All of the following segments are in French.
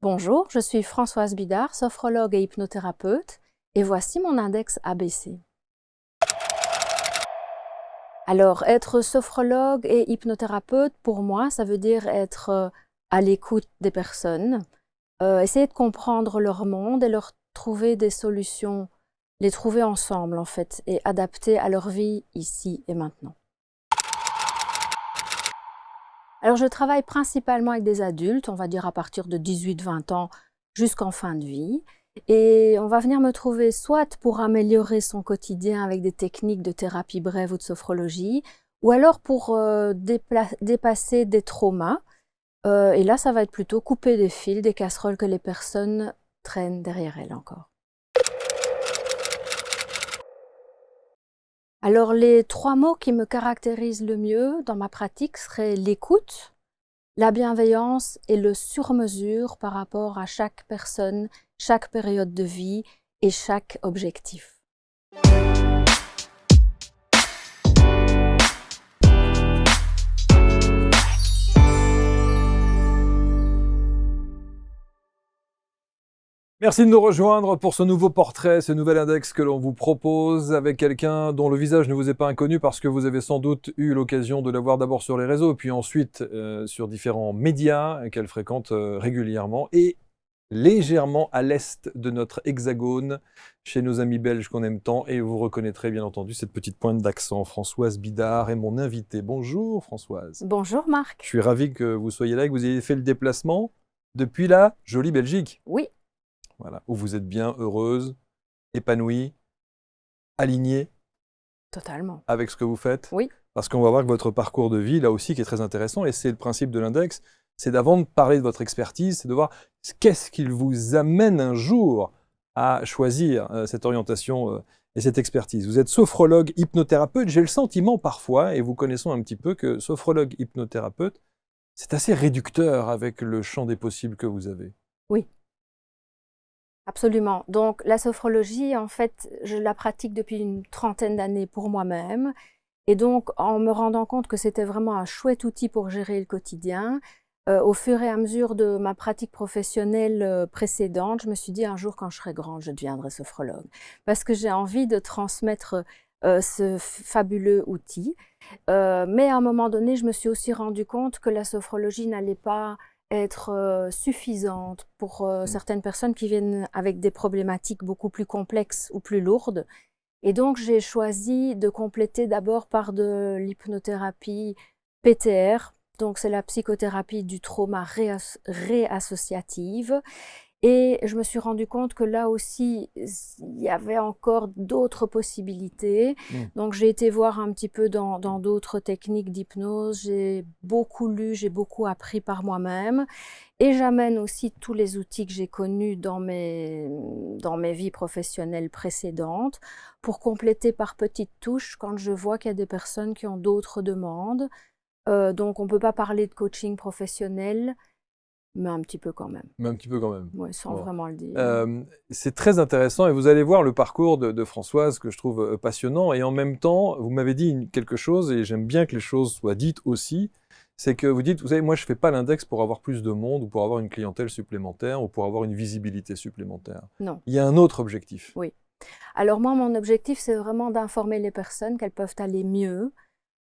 Bonjour, je suis Françoise Bidard, sophrologue et hypnothérapeute, et voici mon index ABC. Alors, être sophrologue et hypnothérapeute, pour moi, ça veut dire être à l'écoute des personnes, essayer de comprendre leur monde et leur trouver des solutions, les trouver ensemble en fait, et adapter à leur vie ici et maintenant. Alors, je travaille principalement avec des adultes, on va dire à partir de 18-20 ans jusqu'en fin de vie. Et on va venir me trouver soit pour améliorer son quotidien avec des techniques de thérapie brève ou de sophrologie, ou alors pour dépasser des traumas. Et là, ça va être plutôt couper des fils, des casseroles que les personnes traînent derrière elles encore. Alors, les 3 mots qui me caractérisent le mieux dans ma pratique seraient l'écoute, la bienveillance et le sur-mesure par rapport à chaque personne, chaque période de vie et chaque objectif. Merci de nous rejoindre pour ce nouveau portrait, ce nouvel index que l'on vous propose avec quelqu'un dont le visage ne vous est pas inconnu parce que vous avez sans doute eu l'occasion de la voir d'abord sur les réseaux puis ensuite sur différents médias qu'elle fréquente régulièrement et légèrement à l'est de notre hexagone chez nos amis belges qu'on aime tant et vous reconnaîtrez bien entendu cette petite pointe d'accent. Françoise Bidard est mon invitée. Bonjour Françoise. Bonjour Marc. Je suis ravi que vous soyez là et que vous ayez fait le déplacement depuis la jolie Belgique. Oui. Voilà, où vous êtes bien heureuse, épanouie, alignée. Totalement. Avec ce que vous faites. Oui. Parce qu'on va voir que votre parcours de vie, là aussi, qui est très intéressant, et c'est le principe de l'index, c'est d'avant de parler de votre expertise, c'est de voir qu'est-ce qui vous amène un jour à choisir cette orientation et cette expertise. Vous êtes sophrologue, hypnothérapeute. J'ai le sentiment parfois, et vous connaissons un petit peu, que sophrologue, hypnothérapeute, c'est assez réducteur avec le champ des possibles que vous avez. Oui. Absolument. Donc la sophrologie, en fait, je la pratique depuis une trentaine d'années pour moi-même. Et donc, en me rendant compte que c'était vraiment un chouette outil pour gérer le quotidien, au fur et à mesure de ma pratique professionnelle précédente, je me suis dit un jour quand je serai grande, je deviendrai sophrologue. Parce que j'ai envie de transmettre ce fabuleux outil. Mais à un moment donné, je me suis aussi rendu compte que la sophrologie n'allait pas être suffisante pour certaines personnes qui viennent avec des problématiques beaucoup plus complexes ou plus lourdes. Et donc, j'ai choisi de compléter d'abord par de l'hypnothérapie PTR, donc c'est la psychothérapie du trauma réassociative. Et je me suis rendu compte que là aussi, il y avait encore d'autres possibilités. Donc, j'ai été voir un petit peu dans d'autres techniques d'hypnose. J'ai beaucoup lu, j'ai beaucoup appris par moi-même. Et j'amène aussi tous les outils que j'ai connus dans mes vies professionnelles précédentes pour compléter par petites touches quand je vois qu'il y a des personnes qui ont d'autres demandes. Donc, on ne peut pas parler de coaching professionnel, mais un petit peu quand même. Mais un petit peu quand même. Oui, sans vraiment le dire. C'est très intéressant et vous allez voir le parcours de Françoise que je trouve passionnant et en même temps, vous m'avez dit quelque chose et j'aime bien que les choses soient dites aussi, c'est que vous dites, vous savez, moi je ne fais pas l'index pour avoir plus de monde ou pour avoir une clientèle supplémentaire ou pour avoir une visibilité supplémentaire. Non. Il y a un autre objectif. Oui. Alors moi, mon objectif, c'est vraiment d'informer les personnes qu'elles peuvent aller mieux,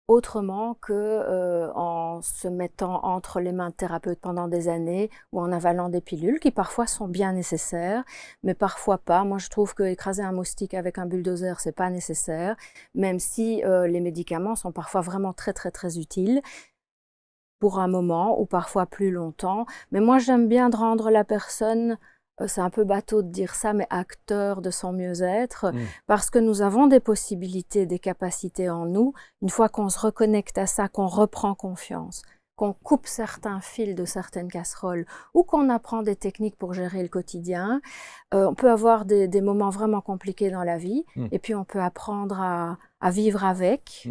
autrement qu'en se mettant entre les mains de thérapeutes pendant des années ou en avalant des pilules qui parfois sont bien nécessaires, mais parfois pas. Moi, je trouve qu'écraser un moustique avec un bulldozer, c'est pas nécessaire, même si les médicaments sont parfois vraiment très, très, très utiles pour un moment ou parfois plus longtemps. Mais moi, j'aime bien de rendre la personne, c'est un peu bateau de dire ça, mais acteur de son mieux-être, parce que nous avons des possibilités, des capacités en nous. Une fois qu'on se reconnecte à ça, qu'on reprend confiance, qu'on coupe certains fils de certaines casseroles ou qu'on apprend des techniques pour gérer le quotidien, on peut avoir des moments vraiment compliqués dans la vie et puis on peut apprendre à vivre avec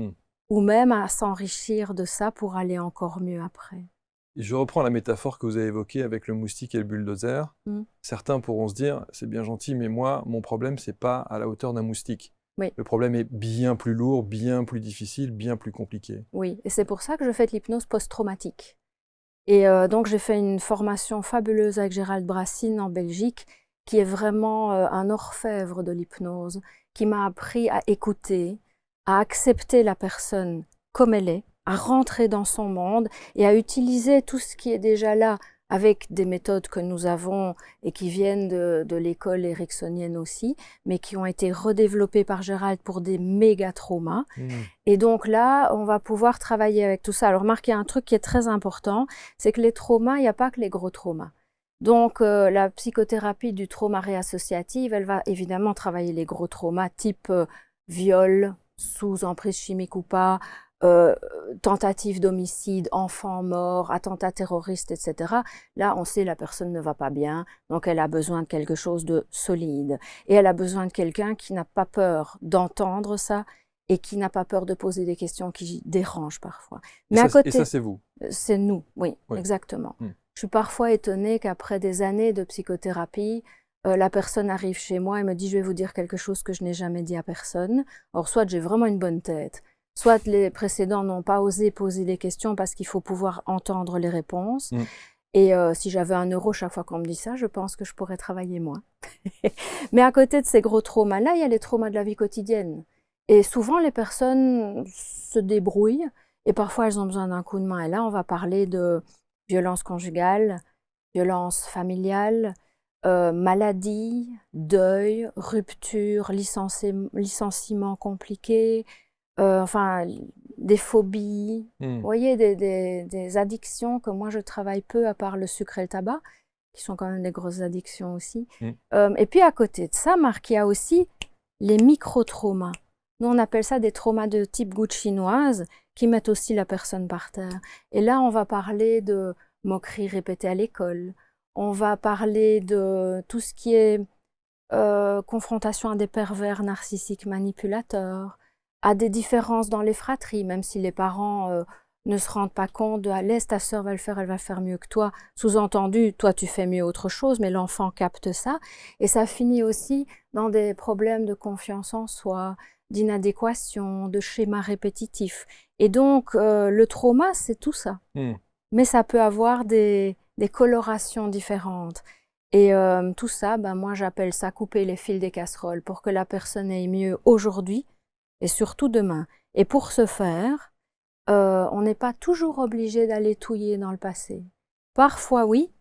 ou même à s'enrichir de ça pour aller encore mieux après. Je reprends la métaphore que vous avez évoquée avec le moustique et le bulldozer. Certains pourront se dire, c'est bien gentil, mais moi, mon problème, c'est pas à la hauteur d'un moustique. Oui. Le problème est bien plus lourd, bien plus difficile, bien plus compliqué. Oui, et c'est pour ça que je fais de l'hypnose post-traumatique. Et donc j'ai fait une formation fabuleuse avec Gérald Brassine en Belgique, qui est vraiment un orfèvre de l'hypnose, qui m'a appris à écouter, à accepter la personne comme elle est, à rentrer dans son monde et à utiliser tout ce qui est déjà là avec des méthodes que nous avons et qui viennent de l'école ericksonienne aussi, mais qui ont été redéveloppées par Gérald pour des méga traumas. Et donc là, on va pouvoir travailler avec tout ça. Alors remarquez, un truc qui est très important, c'est que les traumas, il n'y a pas que les gros traumas. Donc la psychothérapie du trauma réassociative, elle va évidemment travailler les gros traumas type viol, sous emprise chimique ou pas, euh, tentative d'homicide, enfant mort, attentat terroriste, etc. Là, on sait la personne ne va pas bien, donc elle a besoin de quelque chose de solide. Et elle a besoin de quelqu'un qui n'a pas peur d'entendre ça et qui n'a pas peur de poser des questions qui dérangent parfois. Mais à Et ça, côté, c'est vous. c'est nous, oui, Oui. exactement. Je suis parfois étonnée qu'après des années de psychothérapie, la personne arrive chez moi et me dit « je vais vous dire quelque chose que je n'ai jamais dit à personne ». Or, soit j'ai vraiment une bonne tête, soit les précédents n'ont pas osé poser des questions parce qu'il faut pouvoir entendre les réponses. Et si j'avais 1 euro chaque fois qu'on me dit ça, je pense que je pourrais travailler moins. Mais à côté de ces gros traumas-là, il y a les traumas de la vie quotidienne. Et souvent, les personnes se débrouillent et parfois, elles ont besoin d'un coup de main. Et là, on va parler de violence conjugale, violence familiale, maladie, deuil, rupture, licenciement compliqué, enfin, des phobies, vous voyez, des addictions que moi je travaille peu à part le sucre et le tabac, qui sont quand même des grosses addictions aussi. Et puis à côté de ça, Marc, il y a aussi les micro-traumas. Nous, on appelle ça des traumas de type goutte chinoise qui mettent aussi la personne par terre. Et là, on va parler de moqueries répétées à l'école. On va parler de tout ce qui est confrontation à des pervers narcissiques manipulateurs, à des différences dans les fratries, même si les parents ne se rendent pas compte de « laisse ta sœur va le faire, elle va faire mieux que toi ». Sous-entendu, toi tu fais mieux autre chose, mais l'enfant capte ça. Et ça finit aussi dans des problèmes de confiance en soi, d'inadéquation, de schémas répétitifs. Et donc, le trauma, c'est tout ça. Mais ça peut avoir des colorations différentes. Et tout ça, ben, moi j'appelle ça couper les fils des casseroles pour que la personne aille mieux aujourd'hui et surtout demain. Et pour ce faire, on n'est pas toujours obligé d'aller touiller dans le passé. Parfois oui,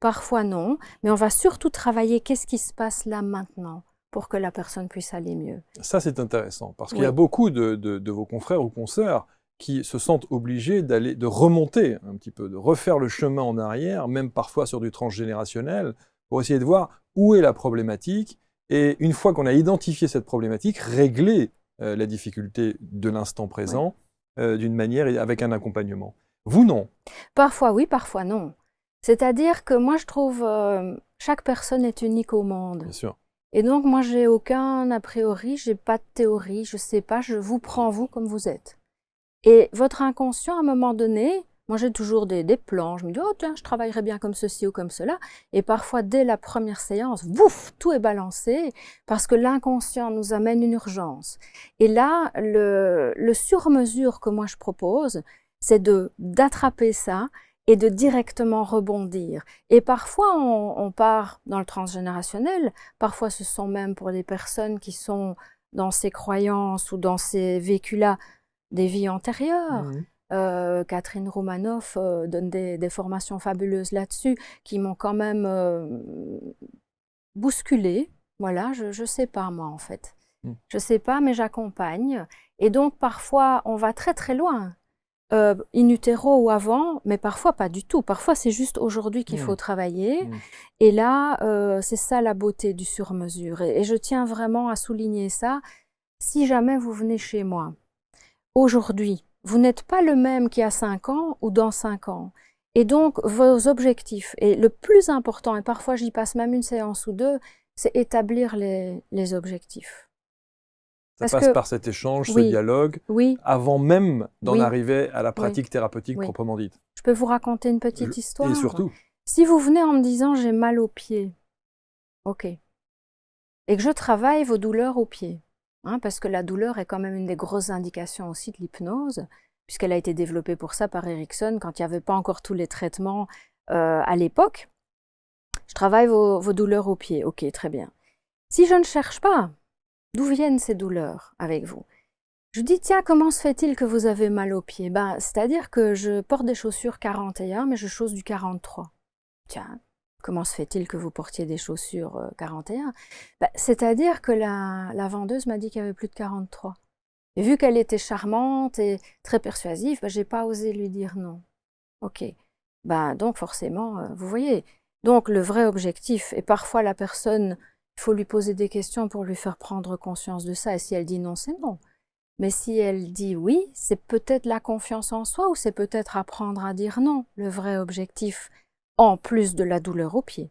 parfois non, mais on va surtout travailler qu'est-ce qui se passe là maintenant pour que la personne puisse aller mieux. Ça, c'est intéressant, parce qu'il y a beaucoup de vos confrères ou consoeurs qui se sentent obligés de remonter un petit peu, de refaire le chemin en arrière, même parfois sur du transgénérationnel, pour essayer de voir où est la problématique, et une fois qu'on a identifié cette problématique, régler la difficulté de l'instant présent d'une manière et avec un accompagnement. Vous, non? Parfois oui, parfois non. C'est-à-dire que moi, je trouve chaque personne est unique au monde. Bien sûr. Et donc, moi, j'ai aucun a priori, j'ai pas de théorie, je sais pas, je vous prends vous comme vous êtes. Et votre inconscient, à un moment donné, moi j'ai toujours des plans, je me dis, oh tiens, je travaillerais bien comme ceci ou comme cela. Et parfois, dès la première séance, bouf, tout est balancé parce que l'inconscient nous amène une urgence. Et là, le sur-mesure que moi je propose, c'est d'attraper ça et de directement rebondir. Et parfois, on part dans le transgénérationnel, parfois ce sont même pour des personnes qui sont dans ces croyances ou dans ces vécus-là des vies antérieures. Catherine Romanoff donne des formations fabuleuses là-dessus qui m'ont quand même bousculée. Voilà, je sais pas moi en fait. Je sais pas, mais j'accompagne. Et donc parfois, on va très très loin. In utero ou avant, mais parfois pas du tout. Parfois, c'est juste aujourd'hui qu'il faut travailler. Et là, c'est ça la beauté du sur-mesure. Et je tiens vraiment à souligner ça. Si jamais vous venez chez moi, aujourd'hui, vous n'êtes pas le même qu'il y a 5 ans ou dans 5 ans. Et donc, vos objectifs, et le plus important, et parfois j'y passe même une séance ou deux, c'est établir les objectifs. Ça passe par cet échange, ce dialogue, avant même d'en arriver à la pratique thérapeutique proprement dite. Je peux vous raconter une petite histoire? Et surtout. Si vous venez en me disant « j'ai mal aux pieds », ok, et que je travaille vos douleurs aux pieds, hein, parce que la douleur est quand même une des grosses indications aussi de l'hypnose, puisqu'elle a été développée pour ça par Erickson quand il n'y avait pas encore tous les traitements à l'époque. Je travaille vos douleurs aux pieds. Ok, très bien. Si je ne cherche pas, d'où viennent ces douleurs avec vous? Je dis, tiens, comment se fait-il que vous avez mal aux pieds? Ben, c'est-à-dire que je porte des chaussures 41, mais je chausse du 43. Tiens, comment se fait-il que vous portiez des chaussures 41? Ben, c'est-à-dire que la vendeuse m'a dit qu'il y avait plus de 43. Et vu qu'elle était charmante et très persuasive, ben, j'ai pas osé lui dire non. Ok. Ben, donc forcément, vous voyez. Donc le vrai objectif, et parfois la personne, il faut lui poser des questions pour lui faire prendre conscience de ça. Et si elle dit non, c'est non. Mais si elle dit oui, c'est peut-être la confiance en soi ou c'est peut-être apprendre à dire non, le vrai objectif, en plus de la douleur au pied.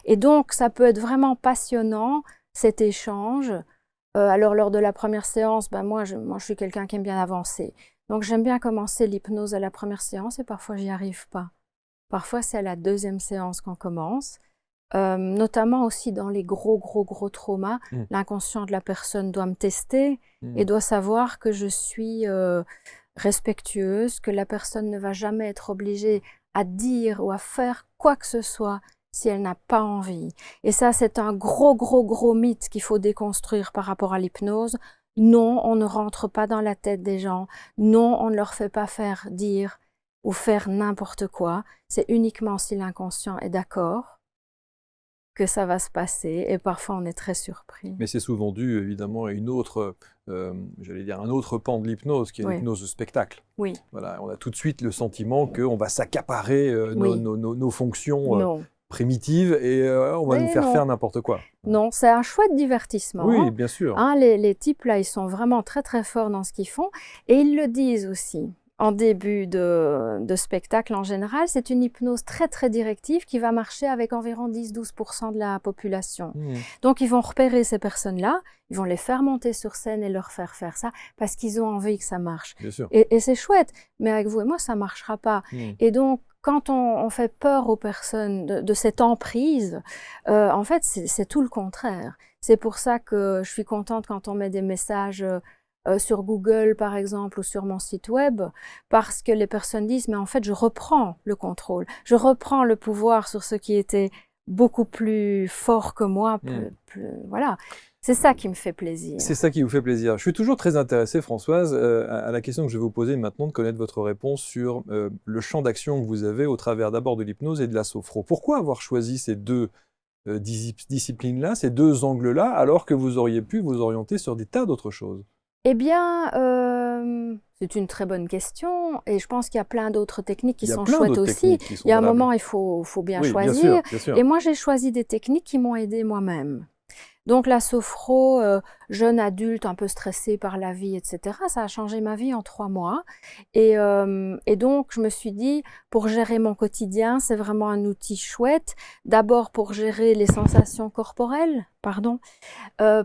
Et donc, ça peut être vraiment passionnant, cet échange. Alors, lors de la première séance, ben moi, je suis quelqu'un qui aime bien avancer. Donc, j'aime bien commencer l'hypnose à la première séance et parfois, j'y arrive pas. Parfois, c'est à la deuxième séance qu'on commence. Notamment aussi dans les gros traumas, l'inconscient de la personne doit me tester et doit savoir que je suis respectueuse, que la personne ne va jamais être obligée à dire ou à faire quoi que ce soit si elle n'a pas envie. Et ça, c'est un gros mythe qu'il faut déconstruire par rapport à l'hypnose. Non, on ne rentre pas dans la tête des gens. Non, on ne leur fait pas faire dire ou faire n'importe quoi. C'est uniquement si l'inconscient est d'accord que ça va se passer, et parfois on est très surpris. Mais c'est souvent dû évidemment à une autre, j'allais dire un autre pan de l'hypnose, qui est l'hypnose de spectacle. Oui. Voilà, on a tout de suite le sentiment qu'on va s'accaparer nos fonctions primitives et on va nous faire faire n'importe quoi. Non, c'est un chouette divertissement. Oui, bien sûr. Hein, les types là, ils sont vraiment très forts dans ce qu'ils font, et ils le disent aussi. En début de spectacle en général, c'est une hypnose très directive qui va marcher avec environ 10-12% de la population. Donc ils vont repérer ces personnes-là, ils vont les faire monter sur scène et leur faire faire ça parce qu'ils ont envie que ça marche. Bien sûr. Et c'est chouette, mais avec vous et moi, ça ne marchera pas. Et donc, quand on fait peur aux personnes de cette emprise, en fait, c'est tout le contraire. C'est pour ça que je suis contente quand on met des messages sur Google, par exemple, ou sur mon site web, parce que les personnes disent, mais en fait, je reprends le contrôle, je reprends le pouvoir sur ce qui était beaucoup plus fort que moi. Voilà, c'est ça qui me fait plaisir. C'est ça qui vous fait plaisir. Je suis toujours très intéressé, Françoise, à la question que je vais vous poser maintenant, de connaître votre réponse sur le champ d'action que vous avez au travers d'abord de l'hypnose et de la sophro. Pourquoi avoir choisi ces deux disciplines-là, ces deux angles-là, alors que vous auriez pu vous orienter sur des tas d'autres choses? Eh bien, c'est une très bonne question, et je pense qu'il y a plein d'autres techniques qui sont chouettes aussi. Il y a un moment, il faut bien choisir. Bien sûr. Et moi, j'ai choisi des techniques qui m'ont aidée moi-même. Donc la sophro, jeune adulte, un peu stressée par la vie, etc., ça a changé ma vie en 3 mois. Et donc, je me suis dit, pour gérer mon quotidien, c'est vraiment un outil chouette. D'abord pour gérer les sensations corporelles,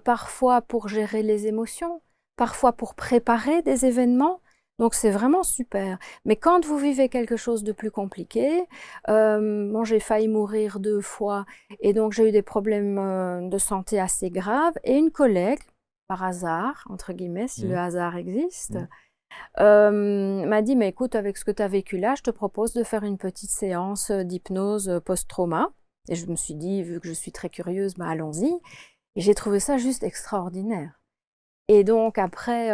parfois pour gérer les émotions, parfois pour préparer des événements. Donc c'est vraiment super. Mais quand vous vivez quelque chose de plus compliqué, moi j'ai failli mourir 2 fois et donc j'ai eu des problèmes de santé assez graves, et une collègue, par hasard, entre guillemets, si le hasard existe, m'a dit, mais écoute, avec ce que tu as vécu là, je te propose de faire une petite séance d'hypnose post-trauma. Et je me suis dit, vu que je suis très curieuse, bah, allons-y. Et j'ai trouvé ça juste extraordinaire. Et donc après,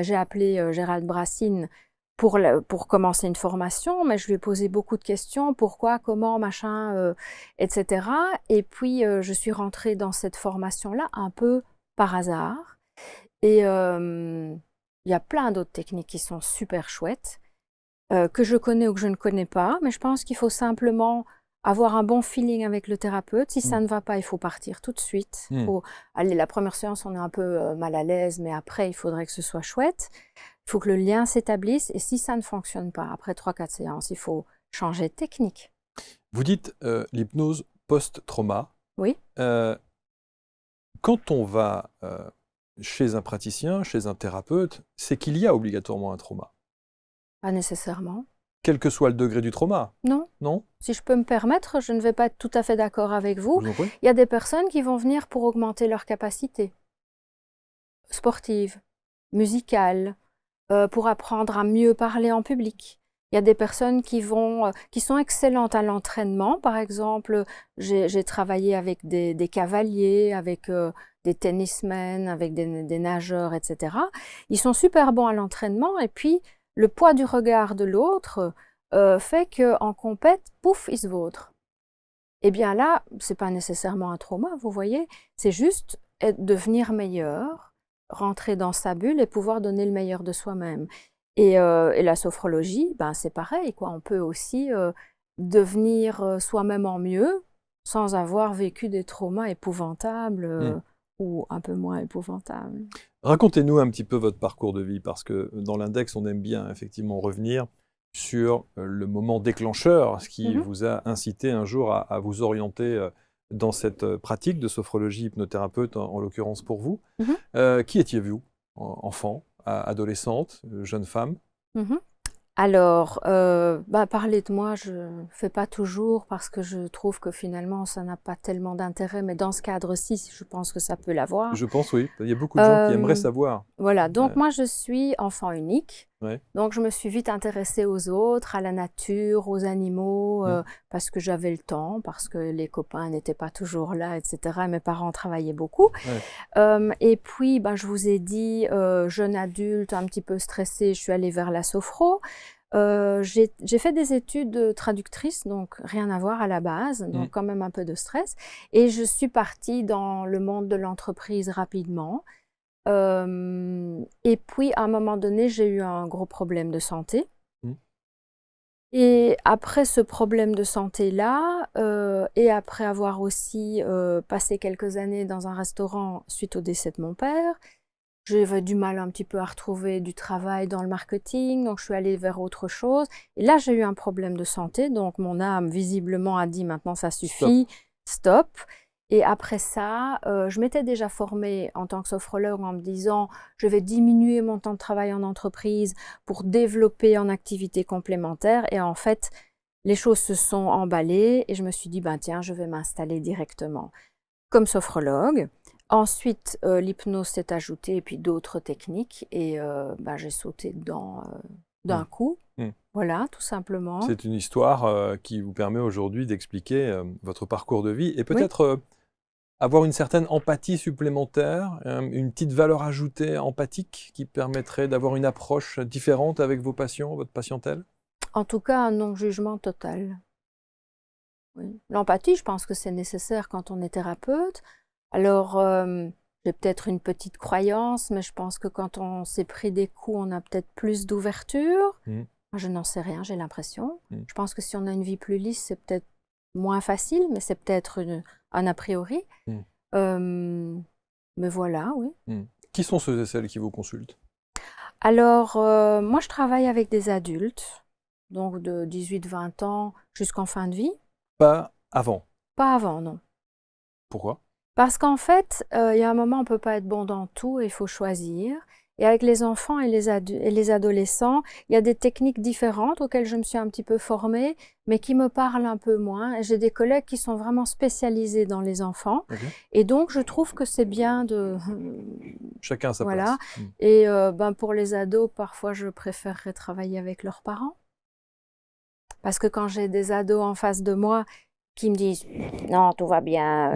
j'ai appelé Gérald Brassine pour commencer une formation, mais je lui ai posé beaucoup de questions, pourquoi, comment, machin, etc. Et puis, je suis rentrée dans cette formation-là un peu par hasard. Et il y a plein d'autres techniques qui sont super chouettes, que je connais ou que je ne connais pas, mais je pense qu'il faut simplement avoir un bon feeling avec le thérapeute. Si ça ne va pas, il faut partir tout de suite. Allez, la première séance, on est un peu mal à l'aise, mais après, il faudrait que ce soit chouette. Il faut que le lien s'établisse, et si ça ne fonctionne pas, après 3-4 séances, il faut changer de technique. Vous dites l'hypnose post-trauma. Oui. Quand on va chez un praticien, chez un thérapeute, c'est qu'il y a obligatoirement un trauma. Pas nécessairement. Quel que soit le degré du trauma? Non. Non. Si je peux me permettre, je ne vais pas être tout à fait d'accord avec vous. Je vous en prie. Il y a des personnes qui vont venir pour augmenter leurs capacités sportives, musicales, pour apprendre à mieux parler en public. Il y a des personnes qui sont excellentes à l'entraînement. Par exemple, j'ai travaillé avec des cavaliers, avec des tennismen, avec des nageurs, etc. Ils sont super bons à l'entraînement et puis le poids du regard de l'autre fait qu'en compète, pouf, il se vautre. Eh bien là, c'est pas nécessairement un trauma, vous voyez, c'est juste devenir meilleur, rentrer dans sa bulle et pouvoir donner le meilleur de soi-même. Et la sophrologie, ben c'est pareil, quoi. On peut aussi devenir soi-même en mieux sans avoir vécu des traumas épouvantables Hmm. ou un peu moins épouvantables. Racontez-nous un petit peu votre parcours de vie, parce que dans l'index, on aime bien effectivement revenir sur le moment déclencheur, ce qui Mhm, vous a incité un jour à vous orienter dans cette pratique de sophrologie hypnothérapeute, en l'occurrence pour vous. mhm, Qui étiez-vous, enfant, adolescente, jeune femme? mhm. Alors, bah, parler de moi, je ne fais pas toujours parce que je trouve que finalement, ça n'a pas tellement d'intérêt, mais dans ce cadre-ci, je pense que ça peut l'avoir. Je pense, oui. Il y a beaucoup de gens qui aimeraient Euh, savoir. voilà, donc Ouais, moi, je suis enfant unique. ouais. Donc, je me suis vite intéressée aux autres, à la nature, aux animaux, Mm, parce que j'avais le temps, parce que les copains n'étaient pas toujours là, etc. Mes parents travaillaient beaucoup. ouais. Et puis, ben, je vous ai dit, jeune adulte, un petit peu stressée, je suis allée vers la sophro. J'ai fait des études de traductrice, donc rien à voir à la base, Mm. donc quand même un peu de stress. Et je suis partie dans le monde de l'entreprise rapidement. Et puis, à un moment donné, j'ai eu un gros problème de santé. Mm. Et après ce problème de santé-là, et après avoir aussi passé quelques années dans un restaurant suite au décès de mon père, j'avais du mal un petit peu à retrouver du travail dans le marketing, donc je suis allée vers autre chose. Et là, j'ai eu un problème de santé, donc mon âme visiblement a dit maintenant ça Stop. suffit, stop. Et après ça, je m'étais déjà formée en tant que sophrologue en me disant je vais diminuer mon temps de travail en entreprise pour développer en activité complémentaire. Et en fait, les choses se sont emballées et je me suis dit ben tiens, je vais m'installer directement comme sophrologue. Ensuite, l'hypnose s'est ajoutée et puis d'autres techniques et bah, j'ai sauté dedans Mm. d'un coup. Mm. Voilà, tout simplement. C'est une histoire qui vous permet aujourd'hui d'expliquer votre parcours de vie et Oui. peut-être avoir une certaine empathie supplémentaire, une petite valeur ajoutée empathique qui permettrait d'avoir une approche différente avec vos patients, votre patientèle? En tout cas, un non-jugement total. Oui. L'empathie, je pense que c'est nécessaire quand on est thérapeute. Alors, j'ai peut-être une petite croyance, mais je pense que quand on s'est pris des coups, on a peut-être plus d'ouverture. Mm. Moi, je n'en sais rien, j'ai l'impression. Mm. Je pense que si on a une vie plus lisse, c'est peut-être moins facile, mais c'est peut-être un a priori. Mm. Euh, mais voilà, oui. Mm. Qui sont ceux et celles qui vous consultent? Alors, moi, je travaille avec des adultes, donc de 18-20 ans jusqu'en fin de vie. Pas avant. Pas avant, non. Pourquoi? Parce qu'en fait, il y a un moment, on ne peut pas être bon dans tout et il faut choisir. Et avec les enfants et les adolescents, il y a des techniques différentes auxquelles je me suis un petit peu formée, mais qui me parlent un peu moins. Et j'ai des collègues qui sont vraiment spécialisés dans les enfants. Ok. Et donc, je trouve que c'est bien de... Chacun à sa Voilà. place. Mm. Et ben, pour les ados, parfois, je préférerais travailler avec leurs parents. Parce que quand j'ai des ados en face de moi qui me disent non, tout va bien,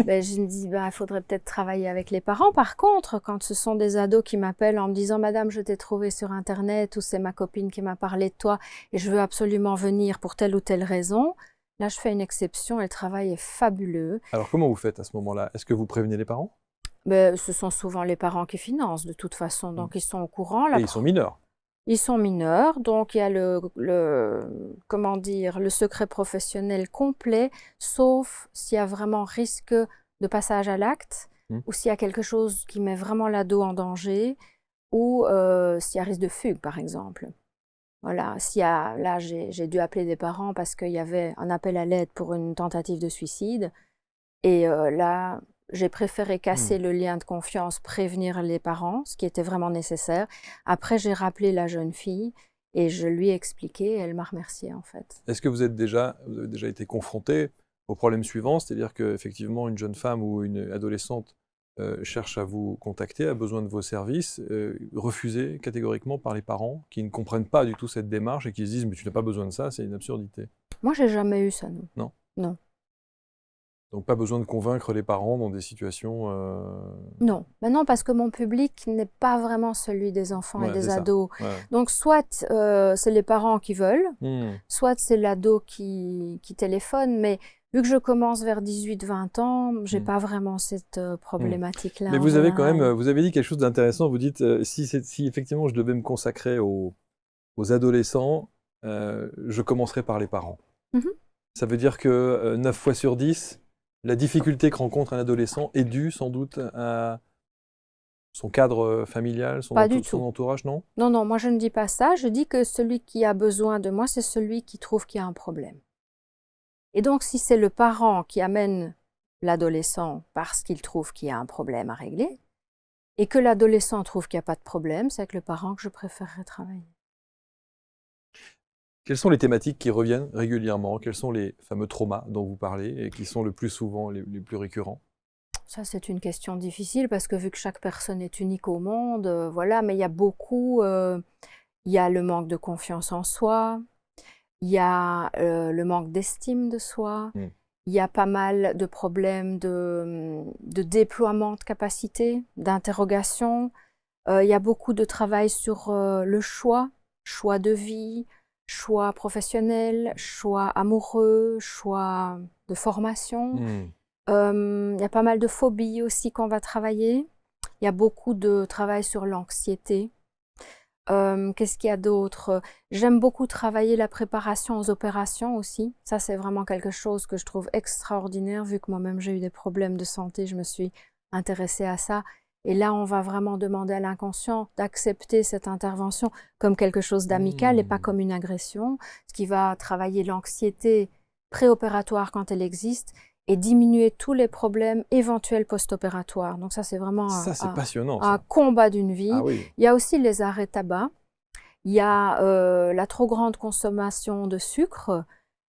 ben, je me dis il faudrait peut-être travailler avec les parents. Par contre, quand ce sont des ados qui m'appellent en me disant madame, je t'ai trouvé sur internet ou c'est ma copine qui m'a parlé de toi et je veux absolument venir pour telle ou telle raison, là je fais une exception et le travail est fabuleux. Alors comment vous faites à ce moment-là? Est-ce que vous prévenez les parents? Ben, ce sont souvent les parents qui financent de toute façon, Mm. donc ils sont au courant. Et ils sont mineurs. Ils sont mineurs, donc il y a comment dire, le secret professionnel complet, sauf s'il y a vraiment risque de passage à l'acte, Mm. ou s'il y a quelque chose qui met vraiment l'ado en danger, ou s'il y a risque de fugue, par exemple. Voilà, là, j'ai dû appeler des parents parce qu'il y avait un appel à l'aide pour une tentative de suicide, et là, j'ai préféré casser Mm. le lien de confiance, prévenir les parents, ce qui était vraiment nécessaire. Après, j'ai rappelé la jeune fille et je lui ai expliqué et elle m'a remerciée en fait. Est-ce que vous avez déjà été confronté au problème suivant, c'est-à-dire qu'effectivement une jeune femme ou une adolescente cherche à vous contacter, a besoin de vos services, refusés catégoriquement par les parents qui ne comprennent pas du tout cette démarche et qui se disent « mais tu n'as pas besoin de ça, c'est une absurdité ». Moi, j'ai jamais eu ça, non. Non. Non. Donc pas besoin de convaincre les parents dans des situations... Non. Ben non, parce que mon public n'est pas vraiment celui des enfants et Ouais, c'est des ça. ados. Ouais, ouais. Donc, soit c'est les parents qui veulent, Hmm. soit c'est l'ado qui téléphone, mais vu que je commence vers 18-20 ans, j'ai Mm. pas vraiment cette problématique-là Mais en vous avez quand même, général. vous avez dit quelque chose d'intéressant. Vous dites, si effectivement je devais me consacrer aux adolescents, je commencerai par les parents. Mhm. Ça veut dire que 9 fois sur 10, la difficulté que rencontre un adolescent est due sans doute à son cadre familial, Pas du son tout. entourage, non? Non, non, moi je ne dis pas ça. Je dis que celui qui a besoin de moi, c'est celui qui trouve qu'il y a un problème. Et donc, si c'est le parent qui amène l'adolescent parce qu'il trouve qu'il y a un problème à régler, et que l'adolescent trouve qu'il n'y a pas de problème, c'est avec le parent que je préférerais travailler. Quelles sont les thématiques qui reviennent régulièrement? Quels sont les fameux traumas dont vous parlez et qui sont le plus souvent les plus récurrents? Ça, c'est une question difficile parce que vu que chaque personne est unique au monde, voilà, mais il y a beaucoup, il y a le manque de confiance en soi, il y a le manque d'estime de soi, Mm. il y a pas mal de problèmes de déploiement de capacité, d'interrogation. Il y a beaucoup de travail sur le choix de vie, choix professionnel, choix amoureux, choix de formation. Mm. Il y a pas mal de phobies aussi qu'on va travailler. Il y a beaucoup de travail sur l'anxiété. Qu'est-ce qu'il y a d'autre? J'aime beaucoup travailler la préparation aux opérations aussi. Ça, c'est vraiment quelque chose que je trouve extraordinaire, vu que moi-même j'ai eu des problèmes de santé, je me suis intéressée à ça. Et là, on va vraiment demander à l'inconscient d'accepter cette intervention comme quelque chose d'amical et pas comme une agression, ce qui va travailler l'anxiété préopératoire quand elle existe et diminuer tous les problèmes éventuels post-opératoires. Donc ça, c'est vraiment Ça, c'est passionnant, un ça. combat d'une vie. Ah oui. Il y a aussi les arrêts tabac, il y a la trop grande consommation de sucre,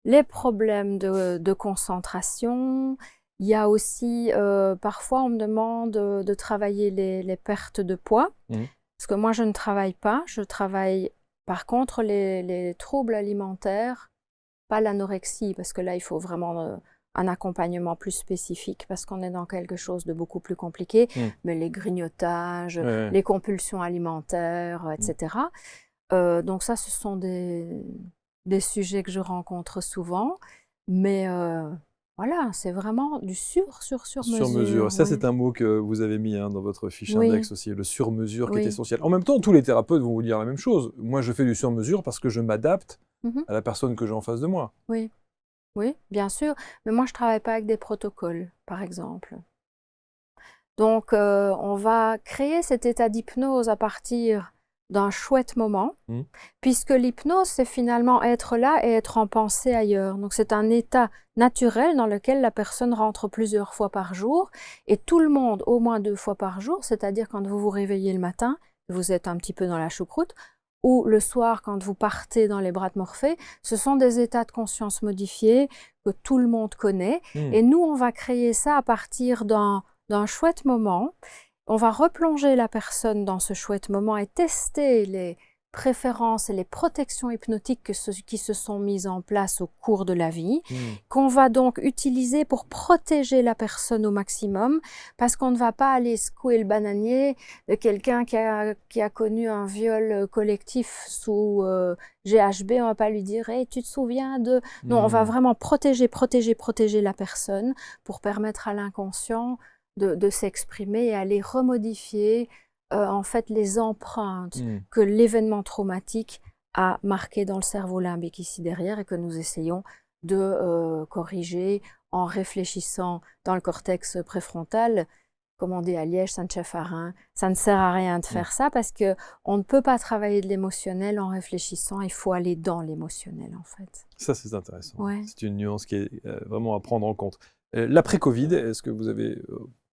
les problèmes de concentration. Il y a aussi, parfois, on me demande de travailler les pertes de poids, Mhm. parce que moi, je ne travaille pas. Je travaille, par contre, les troubles alimentaires, pas l'anorexie, parce que là, il faut vraiment un accompagnement plus spécifique, parce qu'on est dans quelque chose de beaucoup plus compliqué, Mhm. mais les grignotages, Ouais, ouais. les compulsions alimentaires, etc. Donc ça, ce sont des sujets que je rencontre souvent, mais voilà, c'est vraiment du Sur sur-mesure, mesure. Ça, oui. c'est un mot que vous avez mis dans votre fiche Oui, index aussi, le sur-mesure qui est oui. essentiel. En même temps, tous les thérapeutes vont vous dire la même chose. Moi, je fais du sur-mesure parce que je m'adapte Mhm. à la personne que j'ai en face de moi. Oui, oui, bien sûr. Mais moi, je travaille pas avec des protocoles, par exemple. Donc, on va créer cet état d'hypnose à partir d'un chouette moment, Mm. puisque l'hypnose, c'est finalement être là et être en pensée ailleurs. Donc, c'est un état naturel dans lequel la personne rentre plusieurs fois par jour, et tout le monde au moins 2 fois par jour, c'est-à-dire quand vous vous réveillez le matin, vous êtes un petit peu dans la choucroute, ou le soir quand vous partez dans les bras de Morphée, ce sont des états de conscience modifiés que tout le monde connaît, Mm. et nous, on va créer ça à partir d'un chouette moment. On va replonger la personne dans ce chouette moment et tester les préférences et les protections hypnotiques qui se sont mises en place au cours de la vie, Mm. qu'on va donc utiliser pour protéger la personne au maximum, parce qu'on ne va pas aller secouer le bananier de quelqu'un qui a connu un viol collectif sous GHB. On va pas lui dire hey, « tu te souviens de… » Non, on va Mm. vraiment protéger la personne pour permettre à l'inconscient de s'exprimer et aller remodifier en fait les empreintes Mm. que l'événement traumatique a marquées dans le cerveau limbique ici derrière et que nous essayons de corriger en réfléchissant dans le cortex préfrontal. Comme on dit à Liège, Saint-Chefarin, ça ne sert à rien de faire ça parce que on ne peut pas travailler de l'émotionnel en réfléchissant, il faut aller dans l'émotionnel en fait. Ça, c'est intéressant. Ouais. C'est une nuance qui est vraiment à prendre en compte. L'après-Covid, est-ce que vous avez,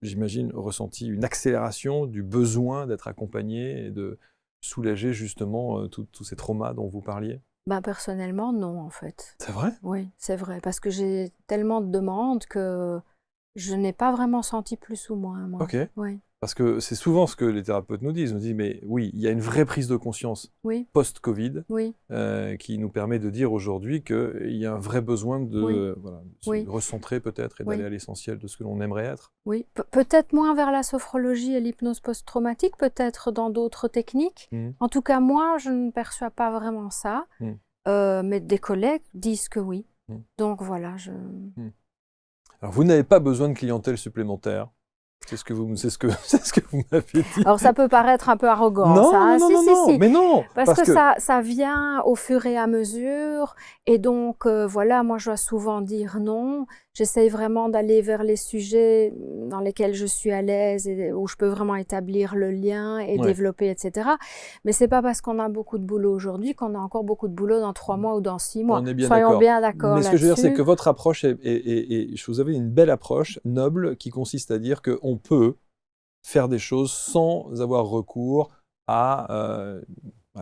j'imagine, ressenti une accélération du besoin d'être accompagné et de soulager justement tous ces traumas dont vous parliez? Ben, personnellement, non, en fait. C'est vrai? Oui, c'est vrai, parce que j'ai tellement de demandes que Je n'ai pas vraiment senti plus ou moins, moi. Ok. Oui, Parce que c'est souvent ce que les thérapeutes nous disent. Ils nous disent, mais oui, il y a une vraie prise de conscience oui, post-Covid oui, qui nous permet de dire aujourd'hui qu'il y a un vrai besoin oui, de, voilà, de se oui, recentrer peut-être et d'aller oui. à l'essentiel de ce que l'on aimerait être. Oui, peut-être moins vers la sophrologie et l'hypnose post-traumatique, peut-être dans d'autres techniques. Mm, En tout cas, moi, je ne perçois pas vraiment ça, mm, mais des collègues disent que oui. mm, Donc voilà, mm. Alors, vous n'avez pas besoin de clientèle supplémentaire. C'est ce que vous, c'est ce que vous m'avez dit. Alors ça peut paraître un peu arrogant, ça, Non, non, hein. non, Si, non, si, non, si. mais non, Parce parce que que, ça vient au fur et à mesure. Et donc, voilà, moi, je dois souvent dire non. J'essaye vraiment d'aller vers les sujets dans lesquels je suis à l'aise et où je peux vraiment établir le lien et ouais. développer, etc. Mais c'est pas parce qu'on a beaucoup de boulot aujourd'hui qu'on a encore beaucoup de boulot dans 3 mois ou dans 6 mois. On est bien Soyons d'accord. bien d'accord Mais ce que je veux dire, c'est que là-dessus. votre approche vous avez une belle approche noble qui consiste à dire qu'on peut faire des choses sans avoir recours à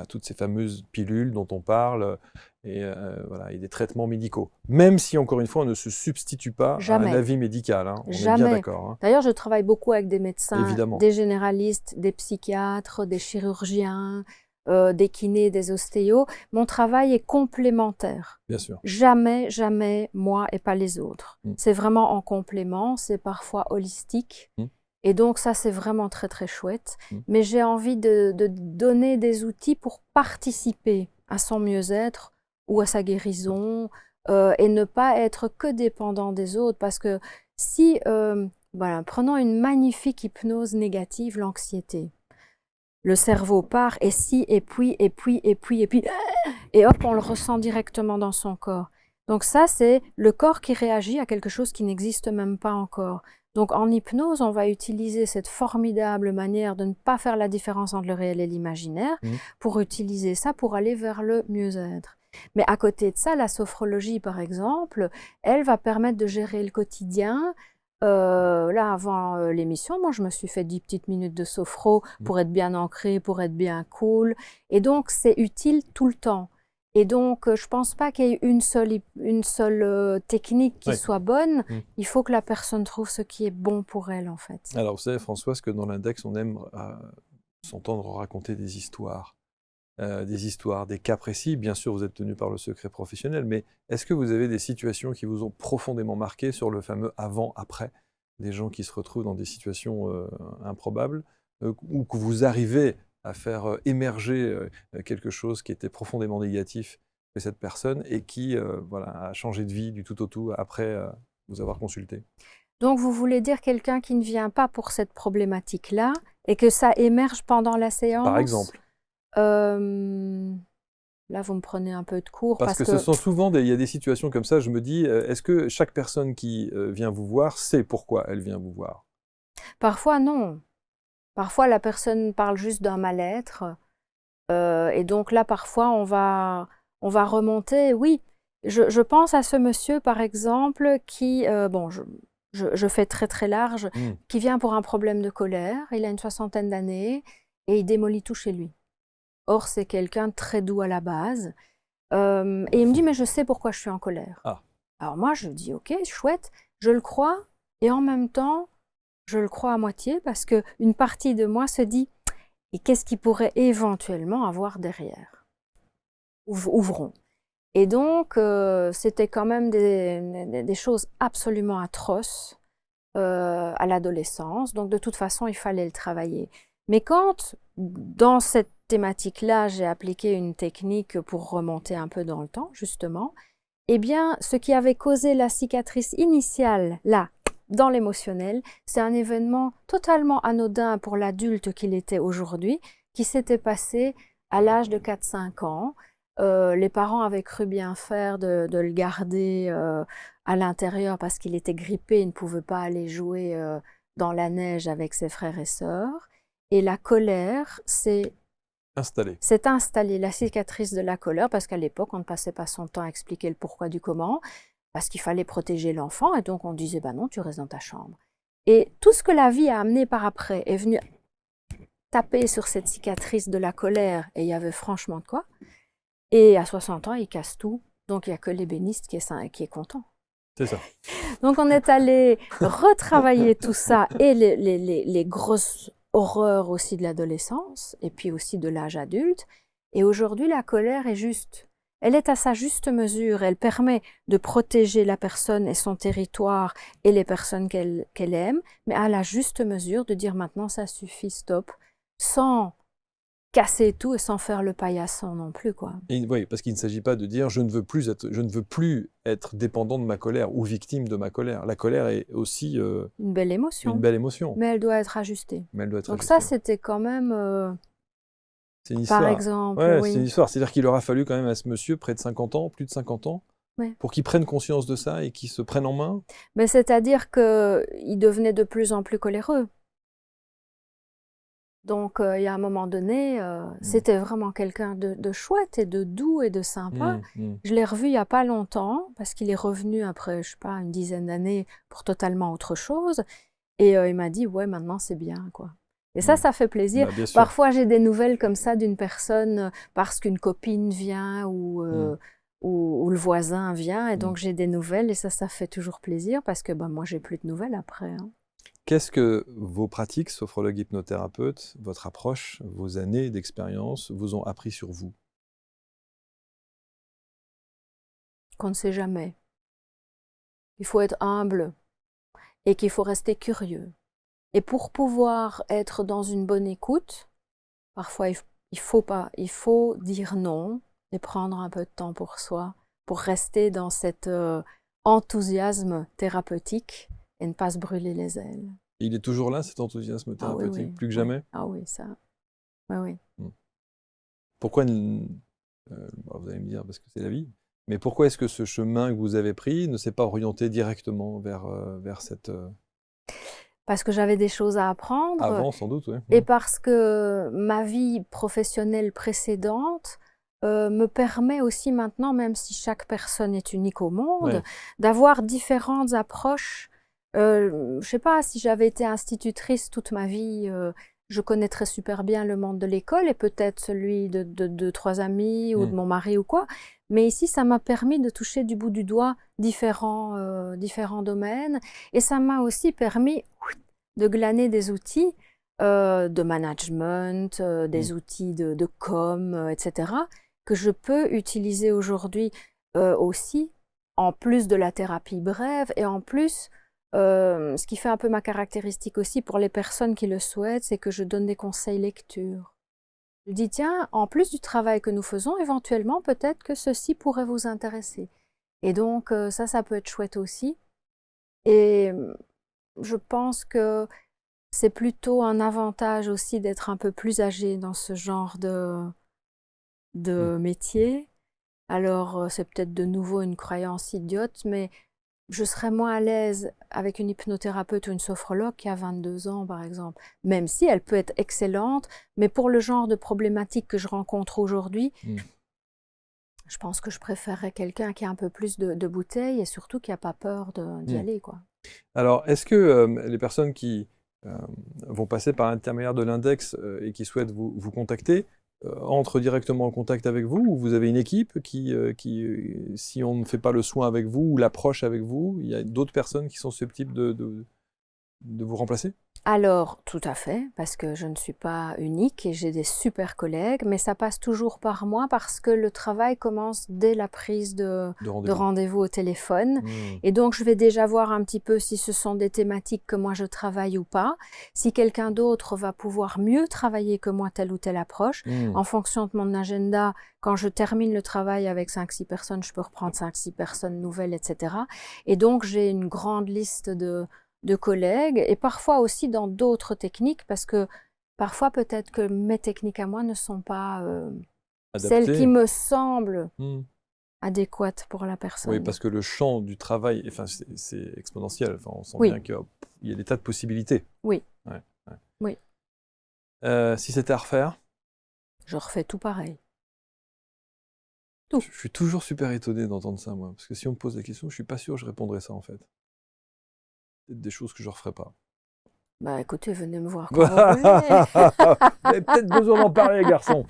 toutes ces fameuses pilules dont on parle voilà, et des traitements médicaux. Même si, encore une fois, on ne se substitue pas à un Jamais. avis médical, hein. On est bien Jamais. d'accord, hein. D'ailleurs, je travaille beaucoup avec des médecins, Évidemment, des généralistes, des psychiatres, des chirurgiens, des kinés, des ostéos. Mon travail est complémentaire. bien sûr. Jamais, jamais moi et pas les autres. Mm, C'est vraiment en complément, c'est parfois holistique. mm, Et donc ça, c'est vraiment très, très chouette. mm. Mais j'ai envie de donner des outils pour participer à son mieux-être ou à sa guérison et ne pas être que dépendant des autres. Parce que si, voilà, prenons une magnifique hypnose négative, l'anxiété. Le cerveau part et si, et puis, et puis, et puis, et puis, et hop, on le ressent directement dans son corps. Donc ça, c'est le corps qui réagit à quelque chose qui n'existe même pas encore. Donc en hypnose, on va utiliser cette formidable manière de ne pas faire la différence entre le réel et l'imaginaire Mm. pour utiliser ça pour aller vers le mieux-être. Mais à côté de ça, la sophrologie, par exemple, elle va permettre de gérer le quotidien. Là, avant l'émission, moi, je me suis fait 10 petites minutes de sophro pour être bien ancrée, pour être bien cool. Et donc, c'est utile tout le temps. Et donc, je pense pas qu'il y ait une seule technique qui Ouais. soit bonne. Mm. Il faut que la personne trouve ce qui est bon pour elle, en fait. Alors, vous savez, Françoise, que dans l'index, on aime s'entendre raconter des histoires, des cas précis. Bien sûr, vous êtes tenu par le secret professionnel, mais est-ce que vous avez des situations qui vous ont profondément marqué sur le fameux avant-après, des gens qui se retrouvent dans des situations improbables, ou que vous arrivez à faire émerger quelque chose qui était profondément négatif chez cette personne et qui voilà, a changé de vie du tout au tout après vous avoir consulté? Donc, vous voulez dire quelqu'un qui ne vient pas pour cette problématique-là et que ça émerge pendant la séance? Par exemple. Euh, Là, vous me prenez un peu de court Parce parce que ce que sont souvent il y a des situations comme ça, je me dis, est-ce que chaque personne qui vient vous voir sait pourquoi elle vient vous voir? parfois, non. Parfois, la personne parle juste d'un mal-être. Et donc là, parfois, on va remonter. Oui, je pense à ce monsieur, par exemple, qui, bon, je fais très très large, Mm. qui vient pour un problème de colère. Il a une 60aine d'années et il démolit tout chez lui. Or, c'est quelqu'un de très doux à la base. Et il me dit, mais je sais pourquoi je suis en colère. Ah. Alors moi, je dis, ok, chouette, je le crois. Et en même temps, je le crois à moitié parce qu'une partie de moi se dit, et qu'est-ce qu'il pourrait éventuellement avoir derrière? Ouvrons. Et donc, c'était quand même des choses absolument atroces à l'adolescence. Donc, de toute façon, il fallait le travailler. Mais quand, dans cette thématique-là, j'ai appliqué une technique pour remonter un peu dans le temps, justement, eh bien, ce qui avait causé la cicatrice initiale, là, dans l'émotionnel, c'est un événement totalement anodin pour l'adulte qu'il était aujourd'hui, qui s'était passé à l'âge de 4-5 ans. Les parents avaient cru bien faire de le garder à l'intérieur parce qu'il était grippé, il ne pouvait pas aller jouer dans la neige avec ses frères et sœurs. Et la colère s'est installée, la cicatrice de la colère, parce qu'à l'époque, on ne passait pas son temps à expliquer le pourquoi du comment, parce qu'il fallait protéger l'enfant, et donc on disait, bah non, tu restes dans ta chambre. Et tout ce que la vie a amené par après est venu taper sur cette cicatrice de la colère, et il y avait franchement de quoi. Et à 60 ans, il casse tout, donc il n'y a que l'ébéniste qui est content. C'est ça. Donc on est allé retravailler tout ça et les grosses horreurs aussi de l'adolescence et puis aussi de l'âge adulte. Et aujourd'hui, la colère est juste. Elle est à sa juste mesure. Elle permet de protéger la personne et son territoire et les personnes qu'elle aime, mais à la juste mesure de dire maintenant ça suffit, stop, sans casser tout et sans faire le paillasson non plus, quoi. Et, oui, parce qu'il ne s'agit pas de dire je ne veux plus être dépendant de ma colère ou victime de ma colère. La colère est aussi Une belle une émotion, belle émotion, mais elle doit être ajustée. mais elle doit être Donc ça, ajustée. c'était quand même, C'est une par histoire. exemple, Ouais, c'est une oui. histoire. C'est-à-dire qu'il aura fallu quand même à ce monsieur, près de 50 ans, plus de 50 ans, Ouais. pour qu'il prenne conscience de ça et qu'il se prenne en main. Mais c'est-à-dire qu'il devenait de plus en plus coléreux. Donc, il y a un moment donné, c'était vraiment quelqu'un de chouette et de doux et de sympa. Je l'ai revu il n'y a pas longtemps, parce qu'il est revenu après, je sais pas, une dizaine d'années pour totalement autre chose. Et il m'a dit, ouais, maintenant c'est bien, quoi. Et ça fait plaisir. Bah, bien sûr. Parfois, j'ai des nouvelles comme ça d'une personne parce qu'une copine vient ou le voisin vient. Et donc, j'ai des nouvelles et ça fait toujours plaisir parce que moi, j'ai plus de nouvelles après, hein. Qu'est-ce que vos pratiques, sophrologue hypnothérapeute, votre approche, vos années d'expérience vous ont appris sur vous? Qu'on ne sait jamais. Il faut être humble et qu'il faut rester curieux. Et pour pouvoir être dans une bonne écoute, parfois il faut dire non et prendre un peu de temps pour soi, pour rester dans cet enthousiasme thérapeutique et ne pas se brûler les ailes. Et il est toujours là, cet enthousiasme Ah oui, thérapeutique, oui, plus que oui. jamais? Ah oui, ça. Oui, oui. Pourquoi, vous allez me dire, parce que c'est la vie, mais pourquoi est-ce que ce chemin que vous avez pris ne s'est pas orienté directement vers cette... Parce que j'avais des choses à apprendre Avant, sans doute, oui. et parce que ma vie professionnelle précédente me permet aussi maintenant, même si chaque personne est unique au monde, Ouais. d'avoir différentes approches. Je ne sais pas, si j'avais été institutrice toute ma vie, je connaîtrais super bien le monde de l'école et peut-être celui de trois amis ou de mon mari ou quoi. Mais ici, ça m'a permis de toucher du bout du doigt différents domaines et ça m'a aussi permis de glaner des outils de management, des outils de com, etc., que je peux utiliser aujourd'hui aussi, en plus de la thérapie brève, et en plus, ce qui fait un peu ma caractéristique aussi pour les personnes qui le souhaitent, c'est que je donne des conseils lecture. Je dis, tiens, en plus du travail que nous faisons, éventuellement, peut-être que ceci pourrait vous intéresser. Et donc, ça peut être chouette aussi. Et je pense que c'est plutôt un avantage aussi d'être un peu plus âgé dans ce genre de métier. Alors, c'est peut-être de nouveau une croyance idiote, mais je serais moins à l'aise avec une hypnothérapeute ou une sophrologue qui a 22 ans, par exemple. Même si elle peut être excellente, mais pour le genre de problématiques que je rencontre aujourd'hui, je pense que je préférerais quelqu'un qui a un peu plus de bouteilles et surtout qui n'a pas peur d'y aller, quoi. Alors, est-ce que les personnes qui vont passer par l'intermédiaire de l'index et qui souhaitent vous contacter entrent directement en contact avec vous, ou vous avez une équipe qui, si on ne fait pas le soin avec vous ou l'approche avec vous, il y a d'autres personnes qui sont susceptibles de vous remplacer? Alors, tout à fait, parce que je ne suis pas unique et j'ai des super collègues, mais ça passe toujours par moi parce que le travail commence dès la prise de rendez-vous au téléphone. Et donc, je vais déjà voir un petit peu si ce sont des thématiques que moi je travaille ou pas, si quelqu'un d'autre va pouvoir mieux travailler que moi telle ou telle approche. En fonction de mon agenda, quand je termine le travail avec 5-6 personnes, je peux reprendre 5-6 personnes nouvelles, etc. Et donc, j'ai une grande liste de collègues et parfois aussi dans d'autres techniques parce que parfois peut-être que mes techniques à moi ne sont pas celles qui me semblent adéquates pour la personne. Oui, parce que le champ du travail, enfin, c'est exponentiel. Enfin, on sent Oui. bien qu'il y a des tas de possibilités. Oui. Ouais. Oui. Si c'était à refaire? Je refais tout pareil. Je suis toujours super étonné d'entendre ça, moi. Parce que si on me pose la question, je suis pas sûr que je répondrais ça, en fait. C'est des choses que je ne referais pas. Bah écoutez, venez me voir quand vous voulez. Vous avez peut-être besoin d'en parler, garçon.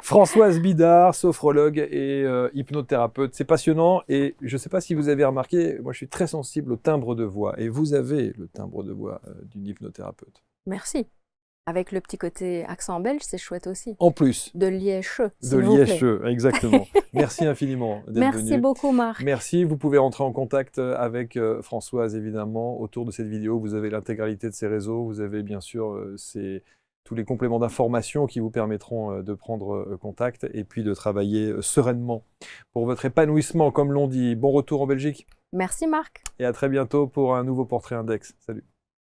Françoise Bidard, sophrologue et hypnothérapeute. C'est passionnant et je ne sais pas si vous avez remarqué, moi je suis très sensible au timbre de voix et vous avez le timbre de voix d'une hypnothérapeute. Merci. Avec le petit côté accent belge, c'est chouette aussi. En plus. De Liège, De Liège, exactement. Merci infiniment d'être venu. Merci beaucoup, Marc. Merci. Vous pouvez rentrer en contact avec Françoise, évidemment. Autour de cette vidéo, vous avez l'intégralité de ses réseaux. Vous avez bien sûr tous les compléments d'information qui vous permettront de prendre contact et puis de travailler sereinement pour votre épanouissement, comme l'on dit. Bon retour en Belgique. Merci, Marc. Et à très bientôt pour un nouveau Portrait Index. Salut.